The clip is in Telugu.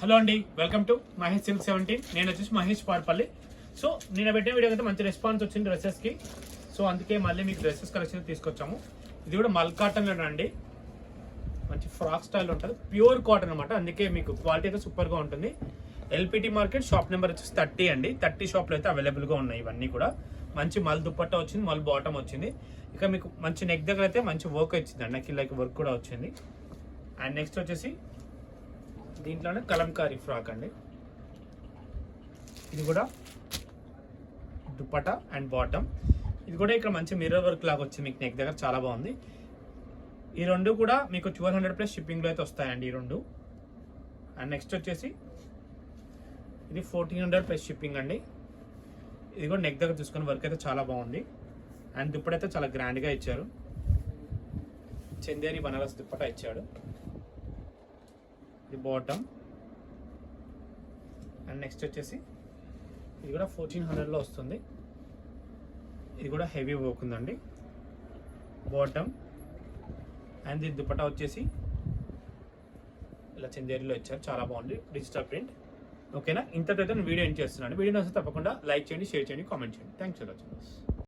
హలో అండి, వెల్కమ్ టు మహేష్ సిల్క్ 17. నేను వచ్చేసి మహేష్ పార్పల్లి. సో నేను పెట్టిన వీడియో అయితే మంచి రెస్పాన్స్ వచ్చింది డ్రెస్సెస్కి. సో అందుకే మళ్ళీ మీకు డ్రెస్సెస్ కలెక్షన్ తీసుకొచ్చాము. ఇది కూడా మల్ కాటన్లో అండి, మంచి ఫ్రాక్ స్టైల్ ఉంటుంది, ప్యూర్ కాటన్ అనమాట. అందుకే మీకు క్వాలిటీ అయితే సూపర్గా ఉంటుంది. ఎల్పిటి మార్కెట్ షాప్ నెంబర్ వచ్చేసి 30 అండి. 30 షాప్లో అయితే అవైలబుల్గా ఉన్నాయి. ఇవన్నీ కూడా మంచి మల్ దుప్పట్టా వచ్చింది, మల్ బాటమ్ వచ్చింది. ఇక మీకు మంచి నెక్ దగ్గర అయితే మంచి వర్క్ వచ్చింది అండి, నెక్ లైక్ వర్క్ కూడా వచ్చింది. అండ్ నెక్స్ట్ వచ్చేసి దీంట్లోనే కలంకారీ ఫ్రాక్ అండి. ఇది కూడా దుపట్టా అండ్ బాటమ్. ఇది కూడా ఇక్కడ మంచి మిర్రర్ వర్క్ లాగా వచ్చింది మీకు నెక్ దగ్గర, చాలా బాగుంది. ఈ రెండు కూడా మీకు 1200+ షిప్పింగ్లో అయితే వస్తాయండి ఈ రెండు. అండ్ నెక్స్ట్ వచ్చేసి ఇది 1400+ షిప్పింగ్ అండి. ఇది కూడా నెక్ దగ్గర చూసుకుని వర్క్ అయితే చాలా బాగుంది. అండ్ దుప్పట అయితే చాలా గ్రాండ్గా ఇచ్చారు, చందేరి బనారస్ దుప్పట ఇచ్చాడు. ఇది బాటమ్. అండ్ నెక్స్ట్ వచ్చేసి ఇది కూడా 1400లో వస్తుంది. ఇది కూడా హెవీ వర్క్ ఉందండి, బాటమ్. అండ్ ఇది దుపట్టా వచ్చేసి ఇలా చందేరిలో ఇచ్చారు, చాలా బాగుంది, డిజిటల్ ప్రింట్. ఓకేనా, ఇంతటైతే నేను వీడియో ఎండ్ చేస్తున్నాను. వీడియో నచ్చితే తప్పకుండా లైక్ చేయండి, షేర్ చేయండి, కామెంట్ చేయండి. Thanks for watching.